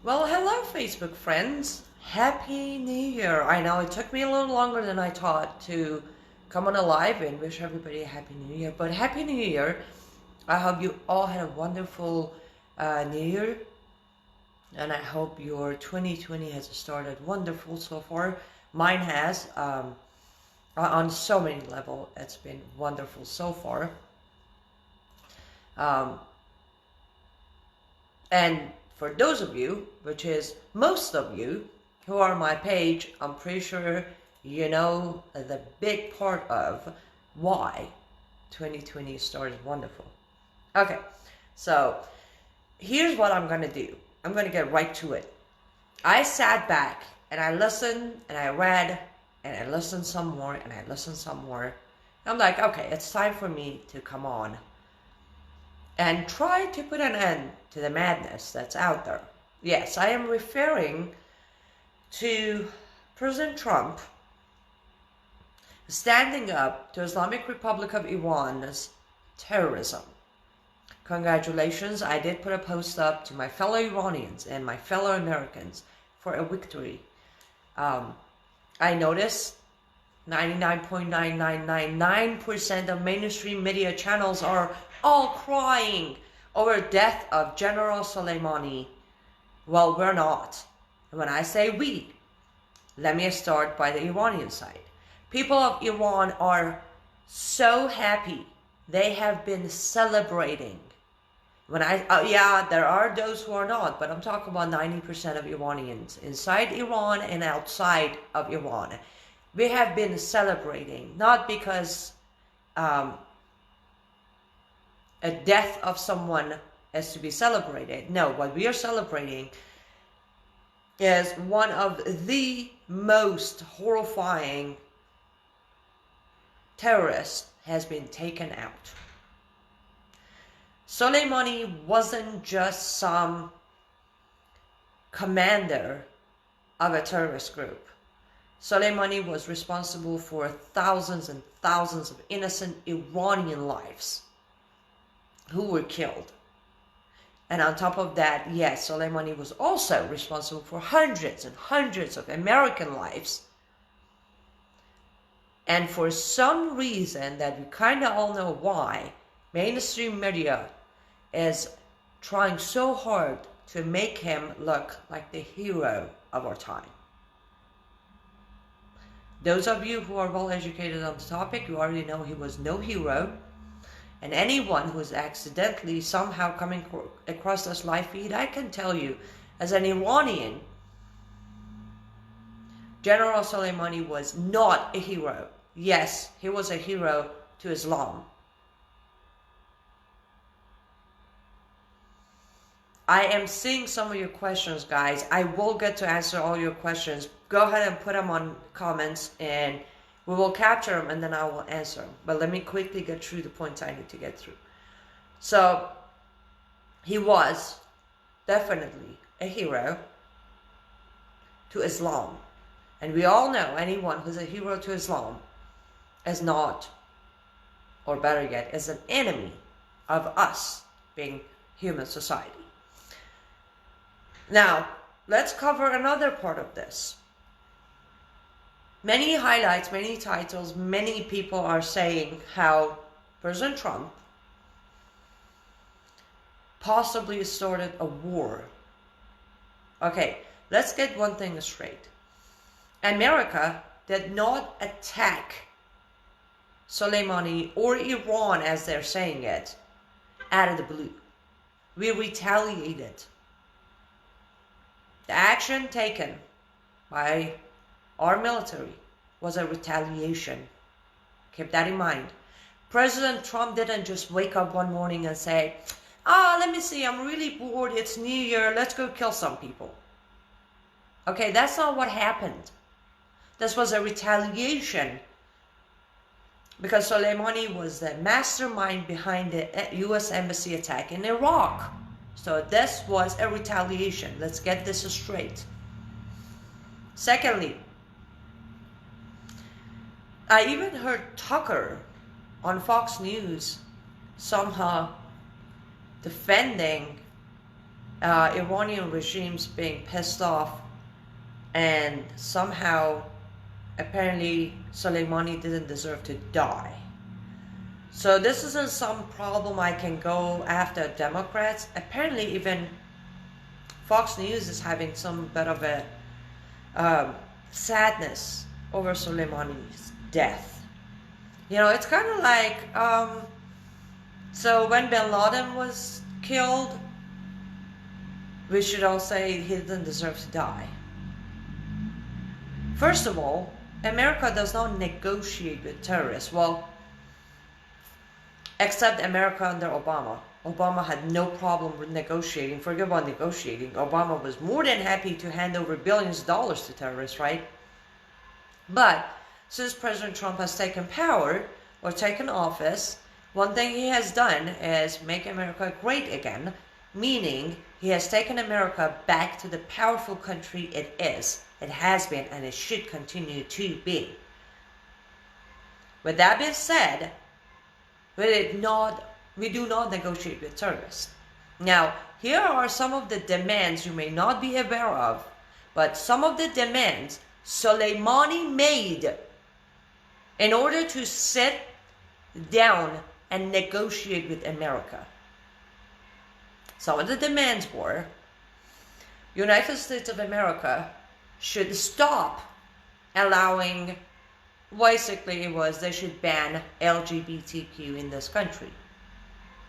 Well, hello, Facebook friends. Happy New Year. I know it took me a little longer than I thought to come on a live and wish everybody a Happy New Year. But Happy New Year. I hope you all had a wonderful New Year. And I hope your 2020 has started wonderful so far. Mine has. On so many levels, it's been wonderful so far. And for those of you, which is most of you, who are on my page, I'm pretty sure you know the big part of why 2020 started wonderful. Okay, so here's what I'm going to do. I'm going to get right to it. I sat back and I listened and I read and I listened some more and I listened some more. I'm like, okay, it's time for me to come on and try to put an end to the madness that's out there. Yes, I am referring to President Trump standing up to Islamic Republic of Iran's terrorism. Congratulations, I did put a post up to my fellow Iranians and my fellow Americans for a victory. I noticed 99.9999% of mainstream media channels are all crying over death of General Soleimani. Well, we're not. And when I say we, let me start by the Iranian side. People of Iran are so happy. They have been celebrating. Yeah, there are those who are not, but I'm talking about 90% of Iranians inside Iran and outside of Iran. We have been celebrating, not because a death of someone is to be celebrated. No, what we are celebrating is one of the most horrifying terrorists has been taken out. Soleimani wasn't just some commander of a terrorist group. Soleimani was responsible for thousands and thousands of innocent Iranian lives who were killed. And on top of that, yes, Soleimani was also responsible for hundreds and hundreds of American lives. And for some reason that we kind of all know why, mainstream media is trying so hard to make him look like the hero of our time. Those of you who are well educated on the topic, you already know he was no hero. And anyone who's accidentally somehow coming across this live feed, I can tell you, as an Iranian, General Soleimani was not a hero. Yes, he was a hero to Islam. I am seeing some of your questions, guys. I will get to answer all your questions. Go ahead and put them on comments and we will capture them and then I will answer them. But let me quickly get through the points I need to get through. So, he was definitely a hero to Islam. And we all know anyone who's a hero to Islam is not, or better yet, is an enemy of us being human society. Now, let's cover another part of this. Many highlights, many titles, many people are saying how President Trump possibly started a war. Okay, let's get one thing straight. America did not attack Soleimani or Iran, as they're saying it, out of the blue. We retaliated. The action taken by our military was a retaliation. Keep that in mind. President Trump didn't just wake up one morning and say, let me see, I'm really bored, it's New Year, let's go kill some people. Okay, that's not what happened. This was a retaliation because Soleimani was the mastermind behind the US Embassy attack in Iraq. So this was a retaliation. Let's get this straight. Secondly, I even heard Tucker on Fox News somehow defending Iranian regimes being pissed off, and somehow apparently Soleimani didn't deserve to die. So this isn't some problem I can go after Democrats. Apparently even Fox News is having some bit of a sadness over Soleimani's death. You know, it's kind of like, so when Bin Laden was killed, we should all say he didn't deserve to die. First of all, America does not negotiate with terrorists. Well, except America under Obama. Obama had no problem with negotiating. Forget about negotiating. Obama was more than happy to hand over billions of dollars to terrorists, right? But since President Trump has taken power or taken office, one thing he has done is make America great again, meaning he has taken America back to the powerful country it is. It has been, and it should continue to be. With that being said, we do not negotiate with terrorists. Now, here are some of the demands you may not be aware of, but some of the demands Soleimani made in order to sit down and negotiate with America. Some of the demands were United States of America should stop allowing, basically it was they should ban LGBTQ in this country,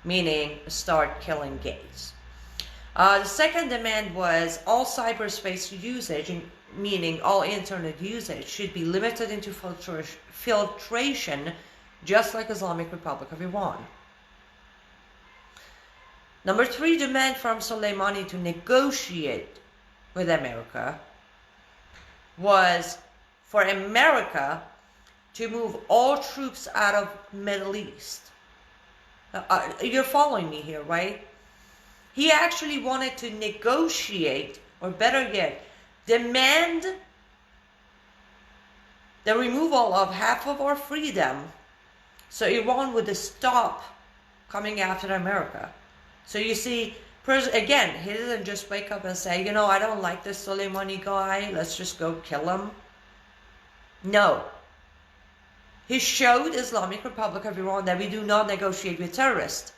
meaning start killing gays. The second demand was all cyberspace usage, meaning all internet usage, should be limited into filtration, just like Islamic Republic of Iran. Number 3 demand from Soleimani to negotiate with America was for America to move all troops out of Middle East. You're following me here, right? He actually wanted to negotiate, or better yet, demand the removal of half of our freedom so Iran would stop coming after America. So you see, again, he didn't just wake up and say, you know, I don't like this Soleimani guy, let's just go kill him. No. He showed Islamic Republic of Iran that we do not negotiate with terrorists.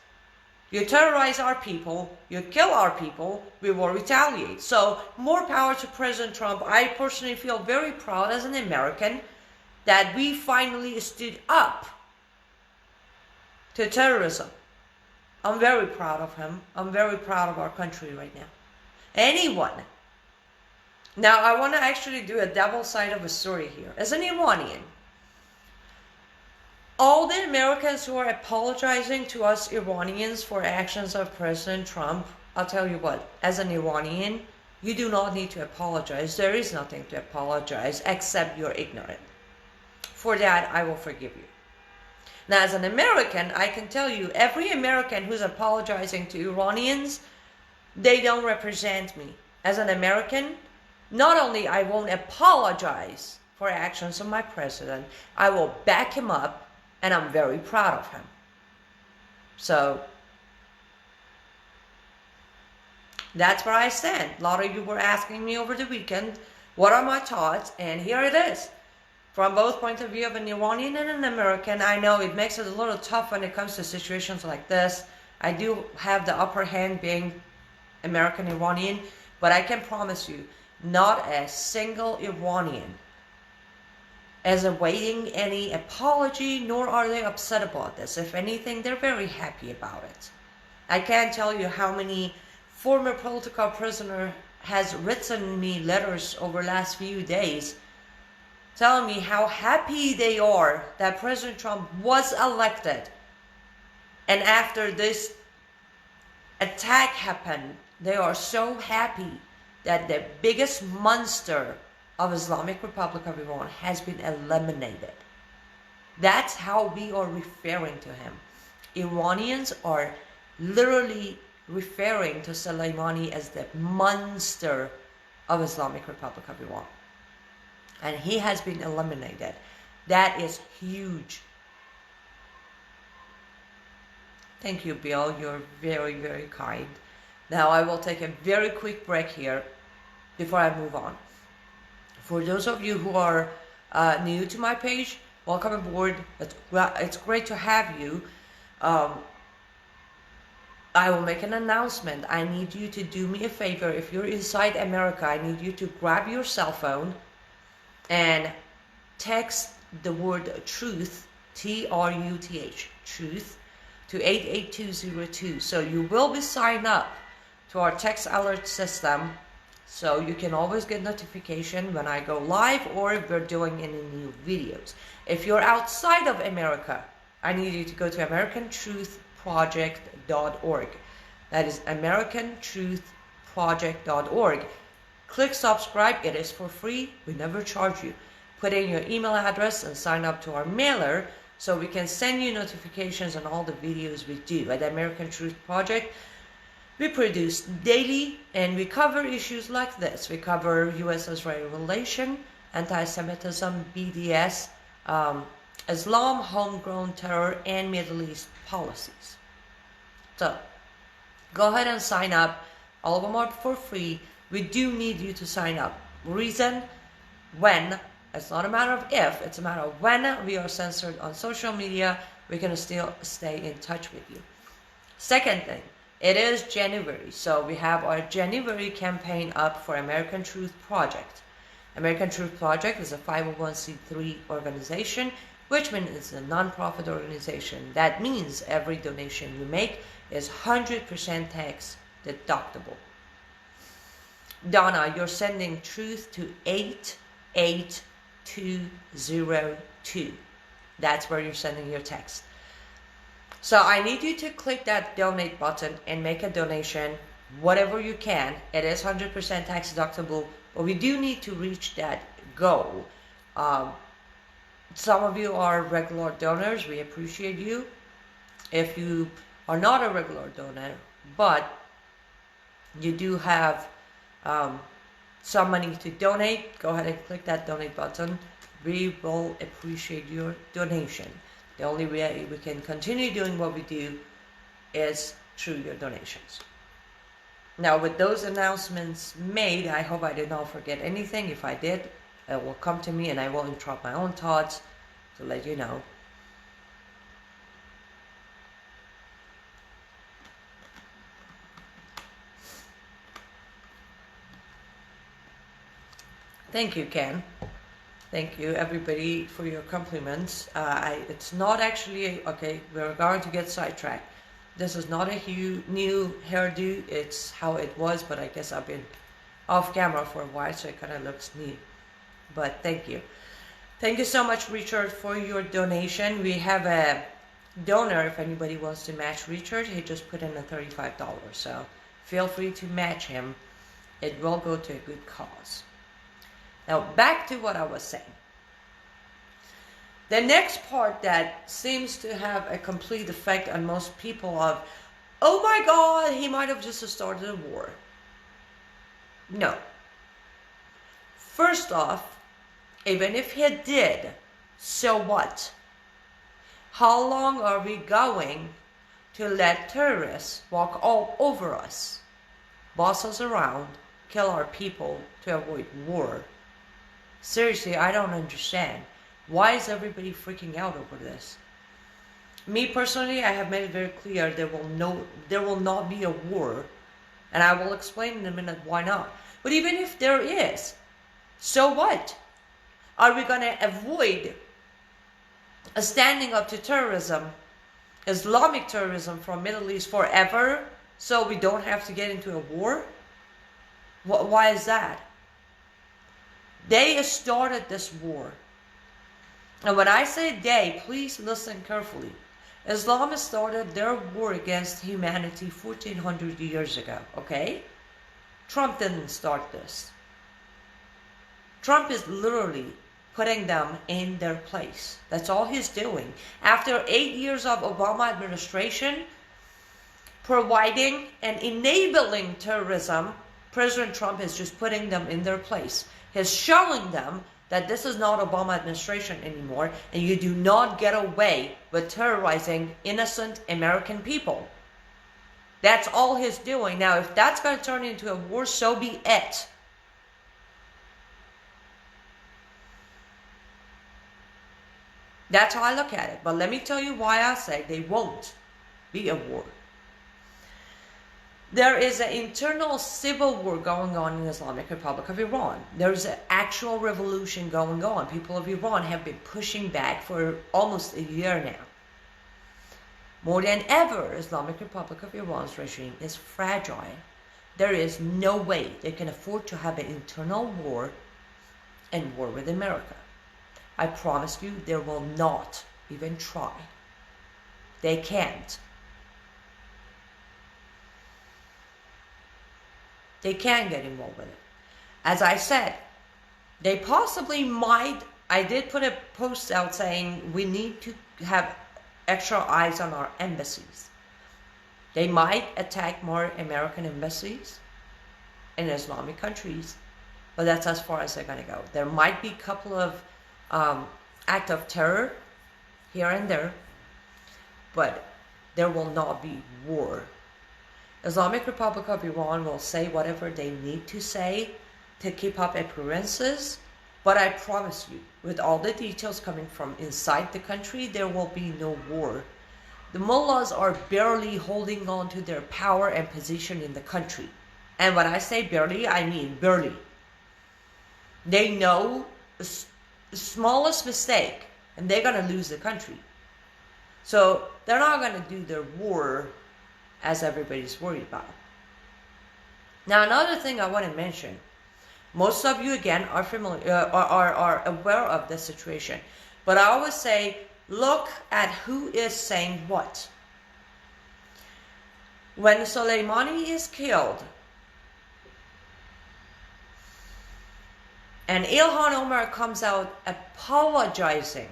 You terrorize our people, you kill our people, we will retaliate. So, more power to President Trump. I personally feel very proud as an American that we finally stood up to terrorism. I'm very proud of him. I'm very proud of our country right now. Anyone. Now, I want to actually do a double side of a story here. As an Iranian, all the Americans who are apologizing to us Iranians for actions of President Trump, I'll tell you what, as an Iranian, you do not need to apologize. There is nothing to apologize except you're ignorant. For that, I will forgive you. Now, as an American, I can tell you, every American who's apologizing to Iranians, they don't represent me. As an American, not only I won't apologize for actions of my president, I will back him up, and I'm very proud of him. So, that's where I stand. A lot of you were asking me over the weekend, what are my thoughts? And here it is. From both points of view of an Iranian and an American, I know it makes it a little tough when it comes to situations like this. I do have the upper hand being American-Iranian, but I can promise you, not a single Iranian is awaiting any apology, nor are they upset about this. If anything, they're very happy about it. I can't tell you how many former political prisoner has written me letters over the last few days telling me how happy they are that President Trump was elected. And after this attack happened, they are so happy that the biggest monster of Islamic Republic of Iran has been eliminated. That's how we are referring to him. Iranians are literally referring to Soleimani as the monster of Islamic Republic of Iran. And he has been eliminated. That is huge. Thank you, Bill. You're very, very kind. Now I will take a very quick break here before I move on. For those of you who are new to my page, welcome aboard. It's great to have you. I will make an announcement. I need you to do me a favor. If you're inside America, I need you to grab your cell phone and text the word truth, T-R-U-T-H, truth, to 88202. So you will be signed up to our text alert system, so you can always get notification when I go live or if we're doing any new videos. If you're outside of America, I need you to go to AmericanTruthProject.org. That is AmericanTruthProject.org. Click subscribe. It is for free. We never charge you. Put in your email address and sign up to our mailer so we can send you notifications on all the videos we do. At American Truth Project, we produce daily and we cover issues like this. We cover U.S.-Israel relation, anti-Semitism, BDS, Islam, homegrown terror, and Middle East policies. So, go ahead and sign up. All of them are for free. We do need you to sign up. Reason, when, it's not a matter of if, it's a matter of when we are censored on social media, we're going to still stay in touch with you. Second thing, it is January, so we have our January campaign up for American Truth Project. American Truth Project is a 501c3 organization, which means it's a non-profit organization. That means every donation you make is 100% tax deductible. Donna, you're sending truth to 88202. That's where you're sending your text. So I need you to click that donate button and make a donation, whatever you can. It is 100% tax deductible, but we do need to reach that goal. Some of you are regular donors. We appreciate you. If you are not a regular donor, but you do have some money to donate, go ahead and click that donate button. We will appreciate your donation. The only way we can continue doing what we do is through your donations. Now, with those announcements made, I hope I did not forget anything. If I did, it will come to me and I will interrupt my own thoughts to let you know. Thank you, Ken. Thank you, everybody, for your compliments. It's not actually, okay, we're going to get sidetracked. This is not a new hairdo. It's how it was, but I guess I've been off camera for a while, so it kind of looks neat. But thank you. Thank you so much, Richard, for your donation. We have a donor, if anybody wants to match Richard. He just put in a $35, so feel free to match him. It will go to a good cause. Now, back to what I was saying. The next part that seems to have a complete effect on most people of, oh my God, he might have just started a war. No. First off, even if he did, so what? How long are we going to let terrorists walk all over us, boss us around, kill our people to avoid war? Seriously, I don't understand. Why is everybody freaking out over this? Me personally, I have made it very clear there will not be a war, and I will explain in a minute why not. But even if there is, so what? Are we going to avoid standing up to terrorism, Islamic terrorism from Middle East forever, so we don't have to get into a war? Why is that? They started this war. And when I say they, please listen carefully. Islam started their war against humanity 1400 years ago, okay? Trump didn't start this. Trump is literally putting them in their place. That's all he's doing. After 8 years of Obama administration, providing and enabling terrorism, President Trump is just putting them in their place. He's showing them that this is not Obama administration anymore, and you do not get away with terrorizing innocent American people. That's all he's doing. Now, if that's going to turn into a war, so be it. That's how I look at it. But let me tell you why I say they won't be a war. There is an internal civil war going on in the Islamic Republic of Iran. There's an actual revolution going on. People of Iran have been pushing back for almost a year now. More than ever, Islamic Republic of Iran's regime is fragile. There is no way they can afford to have an internal war and war with America. I promise you, they will not even try. They can't. They can't get involved with it. As I said, they possibly might. I did put a post out saying we need to have extra eyes on our embassies. They might attack more American embassies in Islamic countries, but that's as far as they're going to go. There might be a couple of acts of terror here and there, but there will not be war. Islamic Republic of Iran will say whatever they need to say to keep up appearances, but I promise you, with all the details coming from inside the country, there will be no war. The mullahs are barely holding on to their power and position in the country. And when I say barely, I mean barely. They know the smallest mistake and they're going to lose the country. So they're not going to do their war as everybody's worried about. Now, another thing I want to mention, most of you again are familiar, are aware of this situation, but I always say, look at who is saying what. When Soleimani is killed, and Ilhan Omar comes out apologizing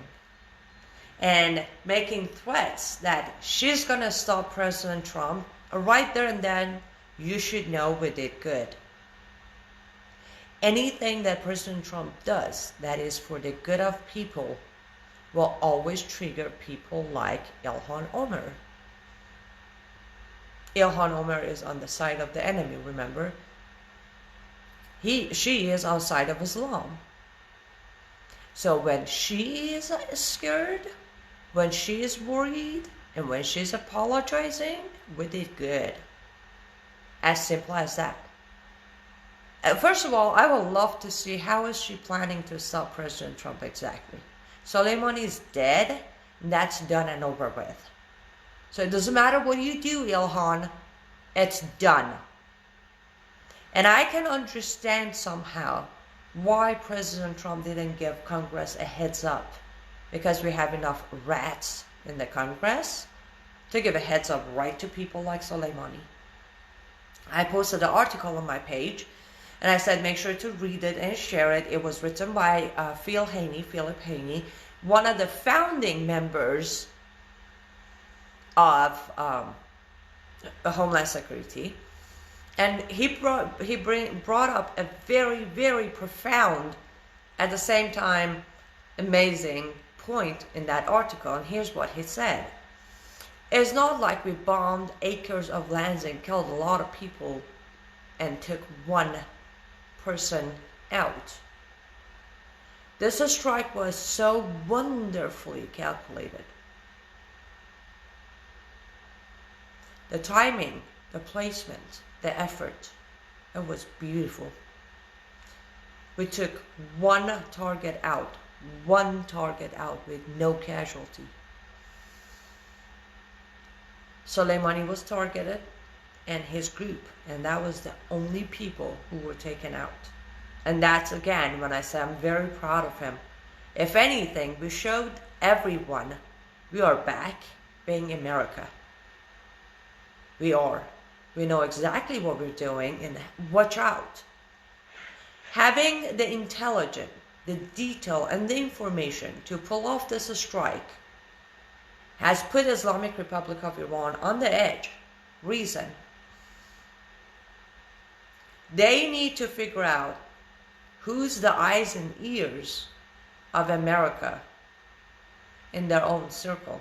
and making threats that she's going to stop President Trump, right there and then, you should know we did good. Anything that President Trump does that is for the good of people will always trigger people like Ilhan Omar. Ilhan Omar is on the side of the enemy, remember? She is outside of Islam. So when she is scared, when she is worried, and when she's apologizing, we did good. As simple as that. First of all, I would love to see how is she planning to stop President Trump exactly. Soleimani is dead, and that's done and over with. So it doesn't matter what you do, Ilhan, it's done. And I can understand somehow why President Trump didn't give Congress a heads up. Because we have enough rats in the Congress to give a heads up right to people like Soleimani. I posted an article on my page and I said make sure to read it and share it. It was written by Philip Haney, one of the founding members of Homeland Security. And he brought up a very, very profound, at the same time, amazing point in that article. And here's what he said. It's not like we bombed acres of lands and killed a lot of people and took one person out. This strike was so wonderfully calculated. The timing, the placement, the effort, it was beautiful. We took one target out with no casualty. Soleimani was targeted and his group, and that was the only people who were taken out. And that's again when I say I'm very proud of him. If anything, we showed everyone we are back being America. We are. We know exactly what we're doing, and watch out. Having the intelligence, the detail, and the information to pull off this strike has put Islamic Republic of Iran on the edge. Reason. They need to figure out who's the eyes and ears of America in their own circle.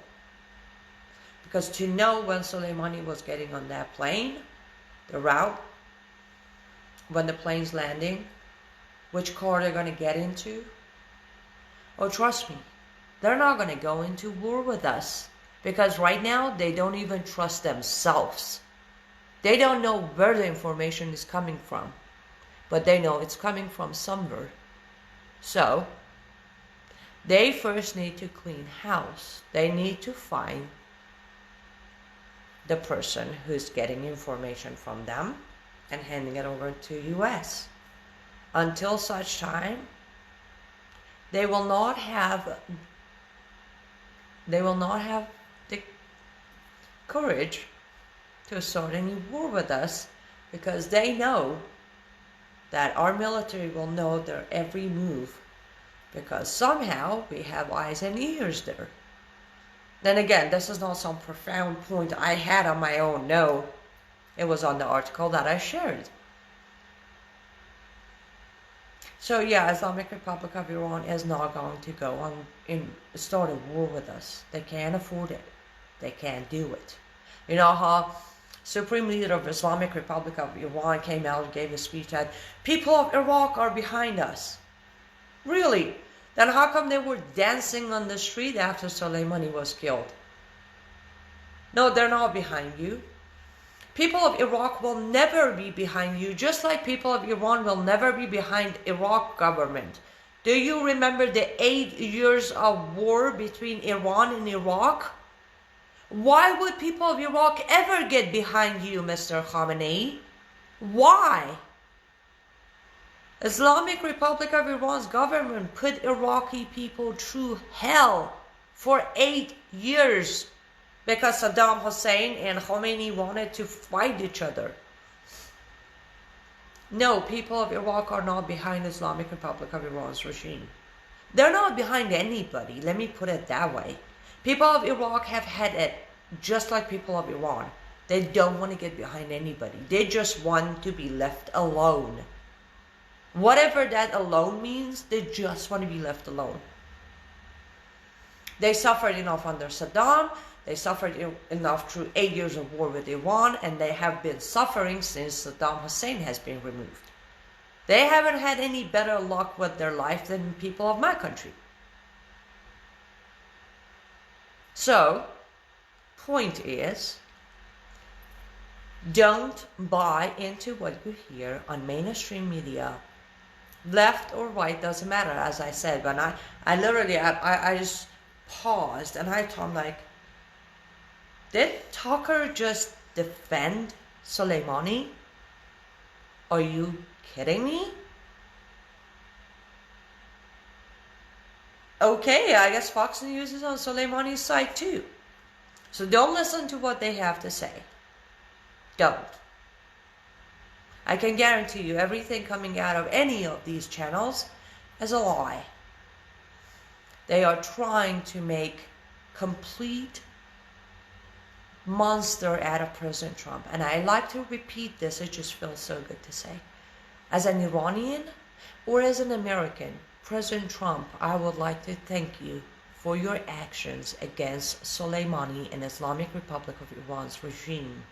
Because to know when Soleimani was getting on that plane, the route, when the plane's landing, which car they're going to get into, oh, trust me, they're not going to go into war with us. Because right now, they don't even trust themselves. They don't know where the information is coming from. But they know it's coming from somewhere. So, they first need to clean house. They need to find the person who's getting information from them and handing it over to US. Until such time, they will not have the courage to start any war with us, because they know that our military will know their every move, because somehow we have eyes and ears there. Then again, this is not some profound point I had on my own. No, it was on the article that I shared. So yeah, Islamic Republic of Iran is not going to go on and start a war with us. They can't afford it. They can't do it. You know how Supreme Leader of Islamic Republic of Iran came out and gave a speech that people of Iraq are behind us. Really? Then how come they were dancing on the street after Soleimani was killed? No, they're not behind you. People of Iraq will never be behind you, just like people of Iran will never be behind Iraq government. Do you remember the 8 years of war between Iran and Iraq? Why would people of Iraq ever get behind you, Mr. Khamenei? Why? Islamic Republic of Iran's government put Iraqi people through hell for 8 years because Saddam Hussein and Khomeini wanted to fight each other. No, people of Iraq are not behind Islamic Republic of Iran's regime. They're not behind anybody, let me put it that way. People of Iraq have had it just like people of Iran. They don't want to get behind anybody. They just want to be left alone. Whatever that alone means, they just want to be left alone. They suffered enough under Saddam. They suffered enough through 8 years of war with Iran, and they have been suffering since Saddam Hussein has been removed. They haven't had any better luck with their life than people of my country. So, point is, don't buy into what you hear on mainstream media. Left or right, doesn't matter, as I said. When I literally just paused and I thought, like, did Tucker just defend Soleimani? Are you kidding me? Okay, I guess Fox News is on Soleimani's side too. So don't listen to what they have to say. Don't. I can guarantee you everything coming out of any of these channels is a lie. They are trying to make complete monster out of President Trump. And I like to repeat this, it just feels so good to say. As an Iranian or as an American, President Trump, I would like to thank you for your actions against Soleimani and Islamic Republic of Iran's regime.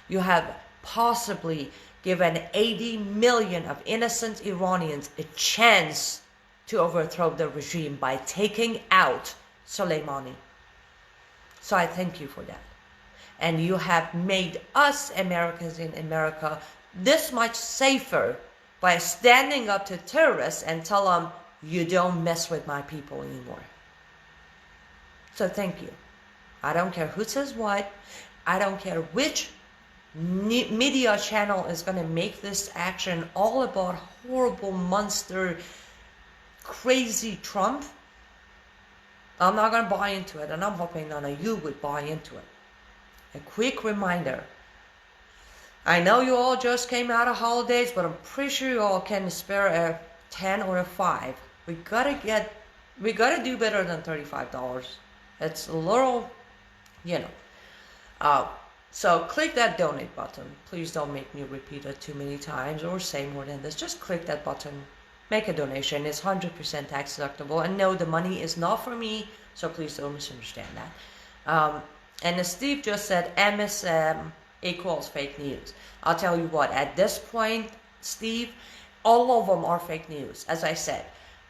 You have possibly given 80 million of innocent Iranians a chance to overthrow the regime by taking out Soleimani. So I thank you for that. And you have made us Americans in America this much safer by standing up to terrorists and tell them, you don't mess with my people anymore. So thank you. I don't care who says what. I don't care which media channel is going to make this action all about horrible monster, crazy Trump. I'm not going to buy into it, and I'm hoping none of you would buy into it. A quick reminder. I know you all just came out of holidays, but I'm pretty sure you all can spare a 10 or a 5. We gotta do better than $35. It's a little, so click that donate button. Please don't make me repeat it too many times or say more than this. Just click that button. Make a donation. It's 100% tax deductible. And no, the money is not for me, so please don't misunderstand that. And Steve just said MSM equals fake news. I'll tell you what, at this point, Steve, all of them are fake news. As I said,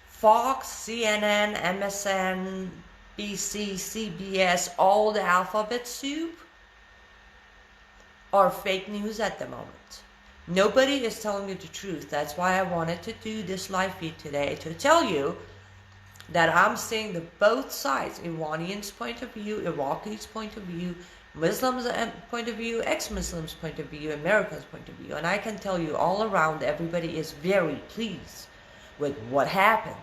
Fox, CNN, MSN, BC, CBS, all the alphabet soup are fake news at the moment. Nobody is telling you the truth. That's why I wanted to do this live feed today, to tell you that I'm seeing the both sides, Iranians' point of view, Iraqis' point of view, Muslims' point of view, ex-Muslims' point of view, Americans' point of view. And I can tell you all around, everybody is very pleased with what happened.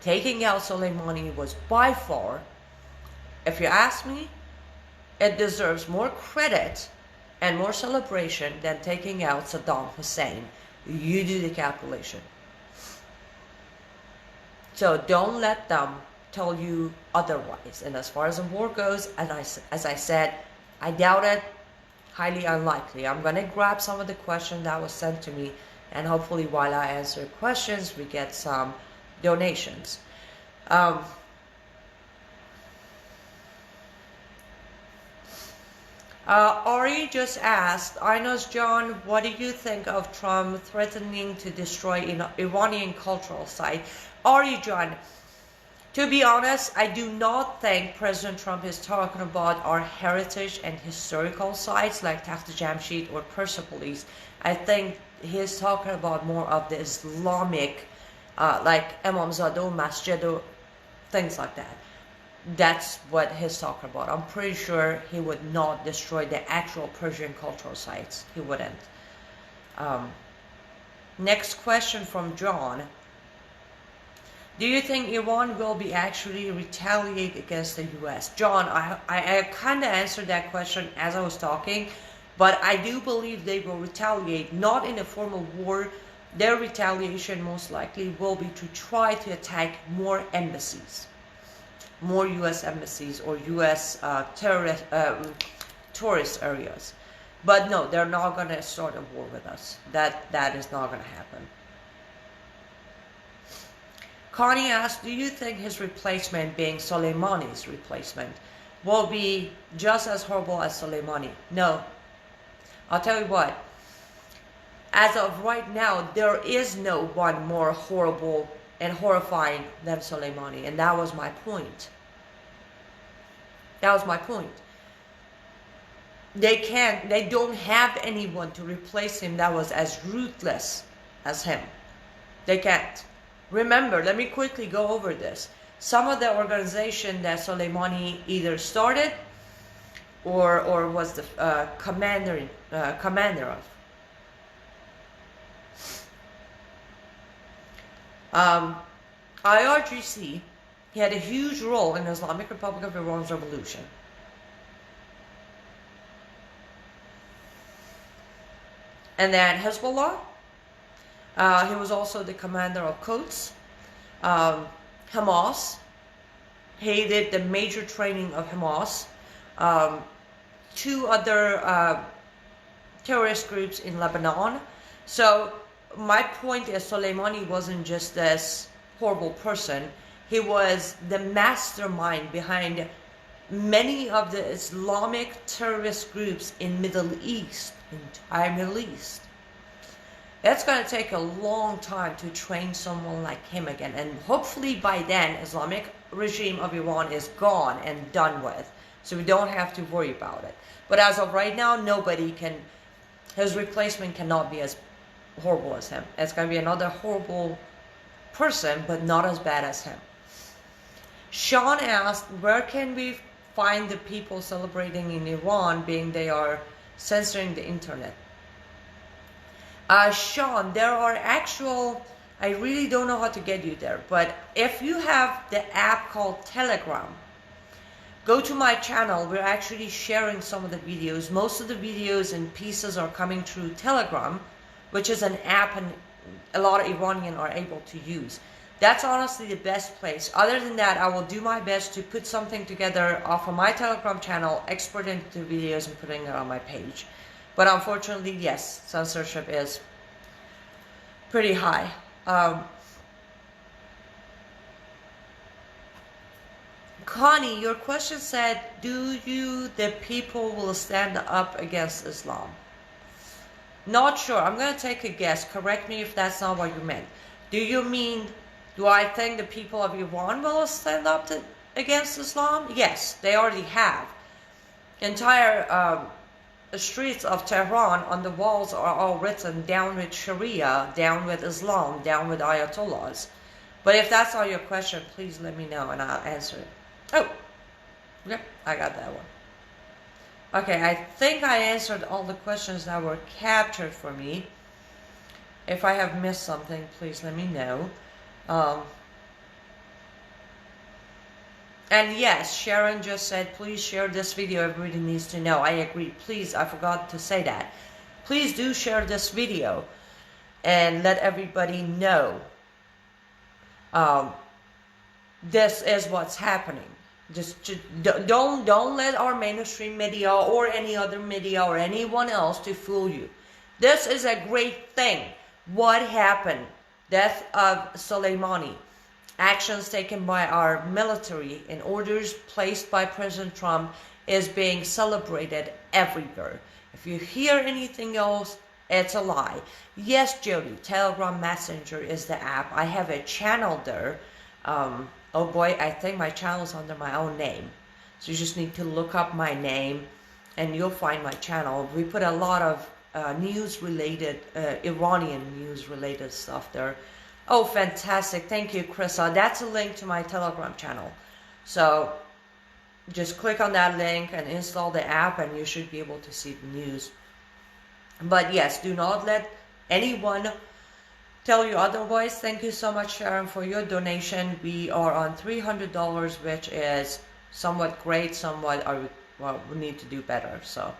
Taking out Soleimani was by far, if you ask me, it deserves more credit and more celebration than taking out Saddam Hussein. You do the calculation. So don't let them tell you otherwise. And as far as the war goes, as I said, I doubt it, highly unlikely. I'm going to grab some of the questions that was sent to me, and hopefully while I answer questions, we get some donations. Ari just asked, Aynaz John, what do you think of Trump threatening to destroy Iranian cultural site? Ari John, to be honest, I do not think President Trump is talking about our heritage and historical sites like Takht Jamshid or Persepolis. I think he's talking about more of the Islamic, like Imamzadeh, Masjid, or things like that. That's what he's talking about. I'm pretty sure he would not destroy the actual Persian cultural sites. He wouldn't. Next question from John. Do you think Iran will be actually retaliate against the US? John, I kind of answered that question as I was talking, but I do believe they will retaliate, not in a form of war. Their retaliation most likely will be to try to attack more embassies. More U.S. embassies or U.S. tourist areas. But no, they're not going to start a war with us. That is not going to happen. Connie asked, do you think his replacement, being Soleimani's replacement, will be just as horrible as Soleimani? No. I'll tell you what. As of right now, there is no one more horrible and horrifying than Soleimani, and that was my point. That was my point. They don't have anyone to replace him that was as ruthless as him. They can't. Remember, let me quickly go over this. Some of the organization that Soleimani either started or was the commander of. IRGC, he had a huge role in the Islamic Republic of Iran's revolution. And then Hezbollah, he was also the commander of Quds. Hamas, he did the major training of Hamas. Two other terrorist groups in Lebanon. So my point is, Soleimani wasn't just this horrible person. He was the mastermind behind many of the Islamic terrorist groups in Middle East, entire Middle East. That's going to take a long time to train someone like him again. And hopefully by then, Islamic regime of Iran is gone and done with. So we don't have to worry about it. But as of right now, nobody can, his replacement cannot be as horrible as him. It's going to be another horrible person, but not as bad as him. Sean asked, where can we find the people celebrating in Iran, being they are censoring the internet? Sean, there are actual, I really don't know how to get you there, but if you have the app called Telegram, go to my channel. We're actually sharing some of the videos. Most of the videos and pieces are coming through Telegram, which is an app and a lot of Iranians are able to use. That's honestly the best place. Other than that, I will do my best to put something together off of my Telegram channel, export it into videos and putting it on my page. But unfortunately, yes, censorship is pretty high. Connie, your question said, do you, the people, will stand up against Islam? Not sure. I'm going to take a guess. Correct me if that's not what you meant. Do you mean, do I think the people of Iran will stand up against Islam? Yes, they already have. Entire streets of Tehran on the walls are all written, down with Sharia, down with Islam, down with Ayatollahs. But if that's not your question, please let me know and I'll answer it. Oh, yep, I got that one. Okay, I think I answered all the questions that were captured for me. If I have missed something, please let me know. And yes, Sharon just said, please share this video, everybody needs to know. I agree. Please, I forgot to say that. Please do share this video and let everybody know this is what's happening. Just don't let our mainstream media or any other media or anyone else to fool you. This is a great thing. What happened? Death of Soleimani. Actions taken by our military and orders placed by President Trump is being celebrated everywhere. If you hear anything else, it's a lie. Yes, Jody, Telegram Messenger is the app. I have a channel there. Oh boy, I think my channel is under my own name. So you just need to look up my name and you'll find my channel. We put a lot of news-related, Iranian news-related stuff there. Oh, fantastic. Thank you, Krissa. That's a link to my Telegram channel. So just click on that link and install the app and you should be able to see the news. But yes, do not let anyone tell you otherwise. Thank you so much, Sharon, for your donation. We are on $300, which is somewhat great, somewhat, well, we need to do better. So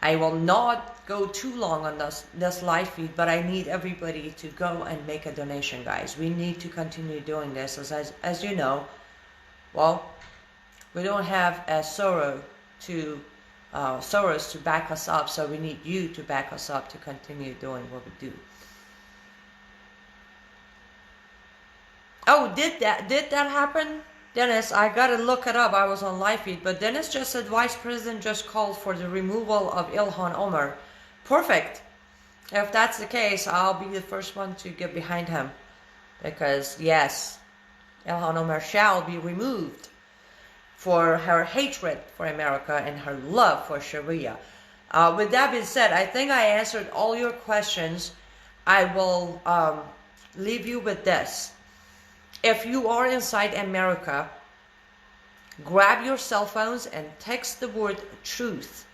I will not go too long on this live feed, but I need everybody to go and make a donation, guys. We need to continue doing this. As you know, well, we don't have a Soros to back us up, so we need you to back us up to continue doing what we do. Oh, did that happen? Dennis, I gotta look it up. I was on live feed, but Dennis just said Vice President just called for the removal of Ilhan Omar. Perfect. If that's the case, I'll be the first one to get behind him. Because, yes, Ilhan Omar shall be removed for her hatred for America and her love for Sharia. With that being said, I think I answered all your questions. I will leave you with this. If you are inside America, grab your cell phones and text the word truth,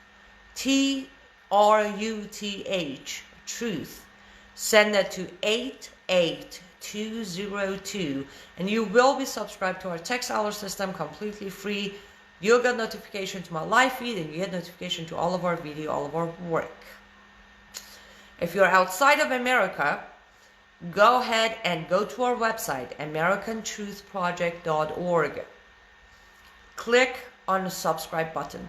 Truth, truth. Send that to 88202 and you will be subscribed to our text alert system completely free. You'll get notification to my live feed and you get notification to all of our video, all of our work. If you're outside of America, go ahead and go to our website, americantruthproject.org. Click on the subscribe button.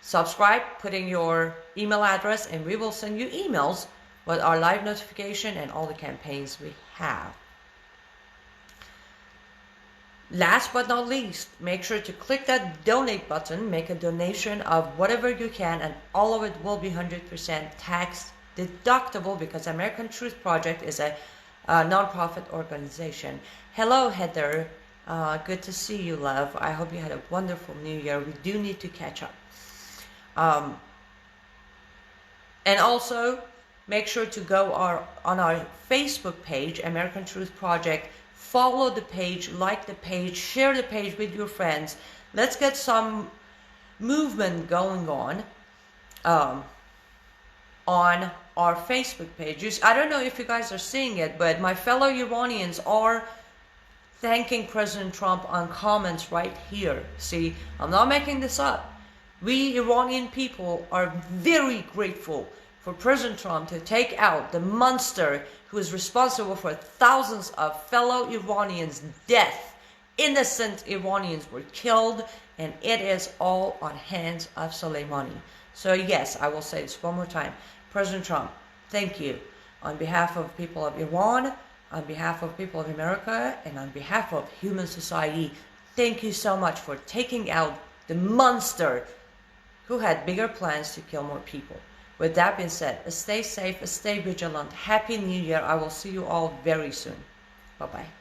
Subscribe, put in your email address, and we will send you emails with our live notification and all the campaigns we have. Last but not least, make sure to click that donate button, make a donation of whatever you can, and all of it will be 100% tax deductible because American Truth Project is a non-profit organization. Hello, Heather. Good to see you, love. I hope you had a wonderful New Year. We do need to catch up. And also, make sure to go on our Facebook page, American Truth Project. Follow the page, like the page, share the page with your friends. Let's get some movement going on our Facebook page. I don't know if you guys are seeing it, but my fellow Iranians are thanking President Trump on comments right here. See, I'm not making this up. We Iranian people are very grateful for President Trump to take out the monster who is responsible for thousands of fellow Iranians' death. Innocent Iranians were killed, and it is all on hands of Soleimani. So yes, I will say this one more time. President Trump, thank you. On behalf of people of Iran, on behalf of people of America and on behalf of human society, thank you so much for taking out the monster who had bigger plans to kill more people. With that being said, stay safe, stay vigilant. Happy New Year. I will see you all very soon. Bye-bye.